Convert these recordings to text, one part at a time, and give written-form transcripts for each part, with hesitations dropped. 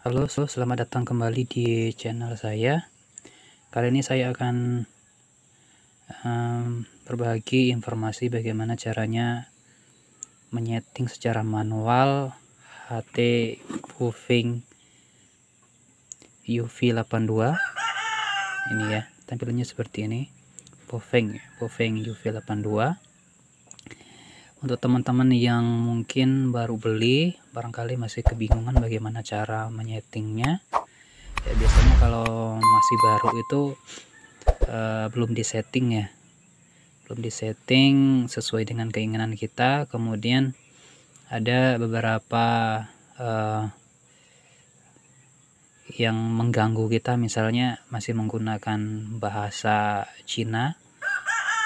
Halo, selamat datang kembali di channel saya. Kali ini saya akan berbagi informasi bagaimana caranya menyeting secara manual HT Boving UV82. Ini ya, tampilannya seperti ini. Boving UV82. Untuk teman-teman yang mungkin baru beli, barangkali masih kebingungan bagaimana cara menyetingnya. Ya, biasanya kalau masih baru itu belum disetting ya, belum disetting sesuai dengan keinginan kita. Kemudian ada beberapa yang mengganggu kita, misalnya masih menggunakan bahasa Cina,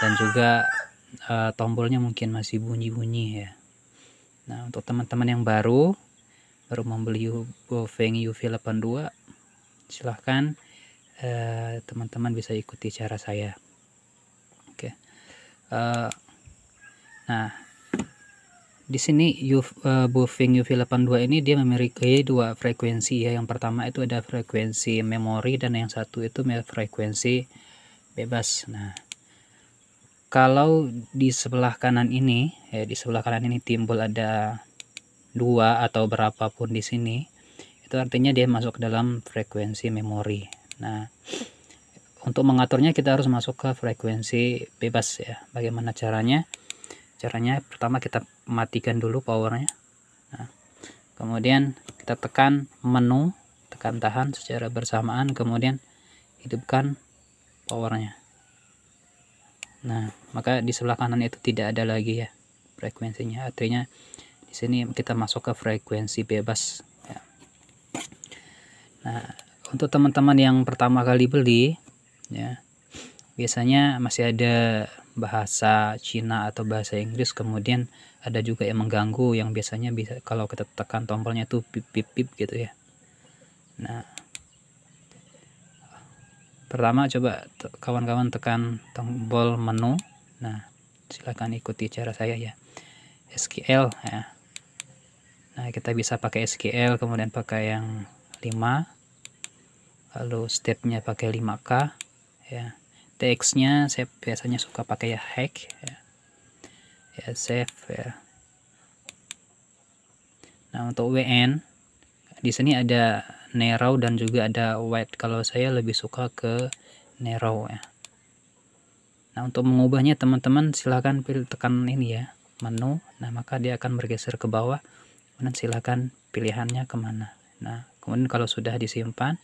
dan juga tombolnya mungkin masih bunyi-bunyi ya. Nah, untuk teman-teman yang baru membeli Boving UV82, silahkan teman-teman bisa ikuti cara saya. Oke. Nah, di sini Boving UV82 ini dia memiliki dua frekuensi ya. Yang pertama itu ada frekuensi memori, dan yang satu itu frekuensi bebas. Nah, kalau di sebelah kanan ini ya, di sebelah kanan ini timbul ada dua atau berapapun di sini, itu artinya dia masuk ke dalam frekuensi memori. Nah, untuk mengaturnya kita harus masuk ke frekuensi bebas ya. Bagaimana caranya? Caranya pertama kita matikan dulu powernya. Nah, kemudian kita tekan menu, tekan tahan secara bersamaan, kemudian hidupkan powernya. Nah, maka di sebelah kanan itu tidak ada lagi ya frekuensinya. Artinya di sini kita masuk ke frekuensi bebas ya. Nah, untuk teman-teman yang pertama kali beli ya, biasanya masih ada bahasa Cina atau bahasa Inggris, kemudian ada juga yang mengganggu, yang biasanya bisa kalau kita tekan tombolnya tuh pip pip pip gitu ya. Nah, pertama coba kawan-kawan tekan tombol menu. Nah, silakan ikuti cara saya ya. SQL ya. Nah, kita bisa pakai SQL, kemudian pakai yang 5, lalu stepnya pakai 5K ya. TX-nya saya biasanya suka pakai ya hack ya. Ya, save ya. Nah, untuk WN di sini ada narrow dan juga ada wide. Kalau saya lebih suka ke narrow ya. Nah, untuk mengubahnya teman-teman silahkan tekan ini ya, menu. Nah, maka dia akan bergeser ke bawah, dan silahkan pilihannya kemana. Nah, kemudian kalau sudah disimpan,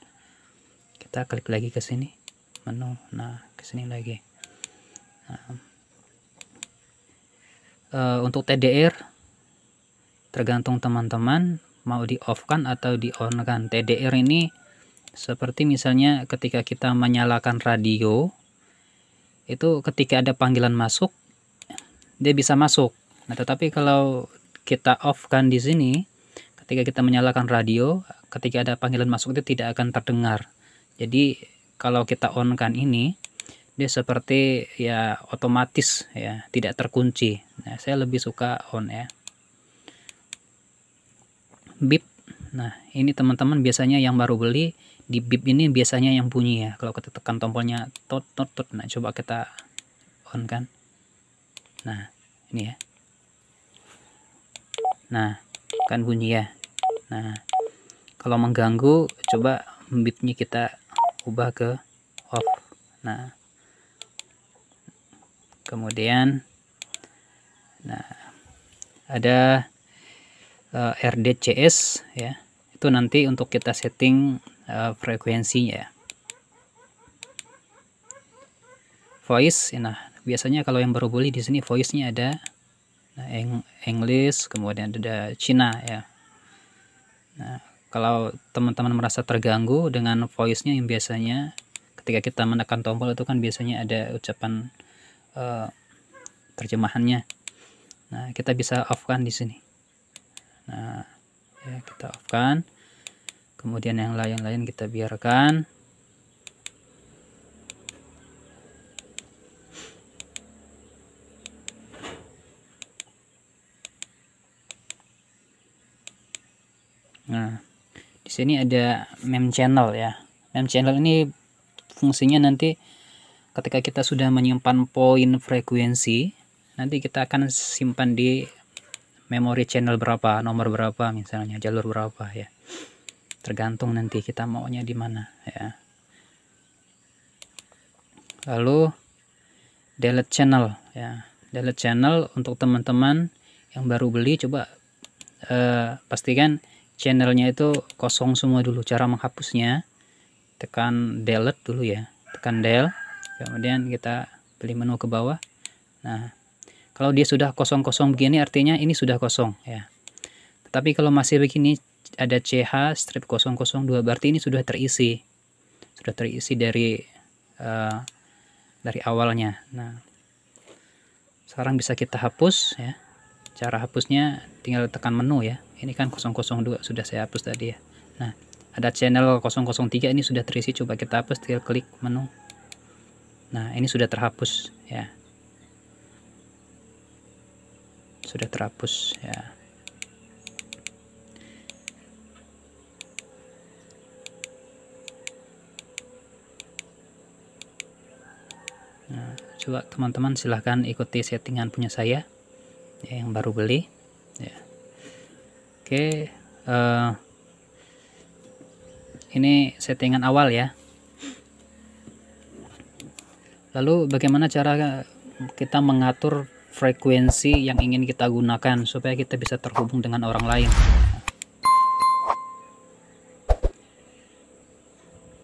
kita klik lagi ke sini menu. Nah, ke sini lagi. Nah, untuk TDR tergantung teman-teman mau di off kan atau di on kan. TDR ini seperti misalnya ketika kita menyalakan radio, itu ketika ada panggilan masuk dia bisa masuk. Nah, tetapi kalau kita off kan di sini, ketika kita menyalakan radio, ketika ada panggilan masuk itu tidak akan terdengar. Jadi kalau kita on kan ini, dia seperti ya otomatis ya, tidak terkunci. Nah, saya lebih suka on ya. Beep. Nah, ini teman-teman biasanya yang baru beli, di beep ini biasanya yang bunyi ya. Kalau kita tekan tombolnya tot tot tot. Nah, coba kita on kan. Nah, ini ya. Nah, kan bunyi ya. Nah, kalau mengganggu, coba beepnya kita ubah ke off. Nah, kemudian nah ada RDCS ya. Itu nanti untuk kita setting frekuensinya ya. Voice, nah biasanya kalau yang baru beli di sini voice-nya ada English, kemudian ada Cina ya. Nah, kalau teman-teman merasa terganggu dengan voice-nya yang biasanya ketika kita menekan tombol itu kan biasanya ada ucapan terjemahannya. Nah, kita bisa off-kan di sini. Nah, ya kita off-kan. Kemudian yang lain-lain kita biarkan. Nah, Di sini ada mem channel ya. Mem channel ini fungsinya nanti ketika kita sudah menyimpan poin frekuensi, nanti kita akan simpan di memori channel berapa, nomor berapa misalnya, jalur berapa ya. Tergantung nanti kita maunya di mana ya. Lalu delete channel ya. Delete channel untuk teman-teman yang baru beli, coba pastikan channelnya itu kosong semua dulu. Cara menghapusnya tekan delete dulu ya, tekan del, kemudian kita pilih menu ke bawah. Nah, kalau dia sudah kosong-kosong begini artinya ini sudah kosong ya. Tetapi kalau masih begini ada CH strip 002 berarti ini sudah terisi dari awalnya. Nah, sekarang bisa kita hapus ya. Cara hapusnya tinggal tekan menu ya. Ini kan 002 sudah saya hapus tadi ya. Nah, ada channel 003 ini sudah terisi, coba kita hapus, tinggal klik menu. Nah, ini sudah terhapus ya. Sudah terhapus ya. Nah, coba teman-teman silahkan ikuti settingan punya saya ya, yang baru beli ya. Oke, ini settingan awal ya. Lalu bagaimana cara kita mengatur frekuensi yang ingin kita gunakan supaya kita bisa terhubung dengan orang lain?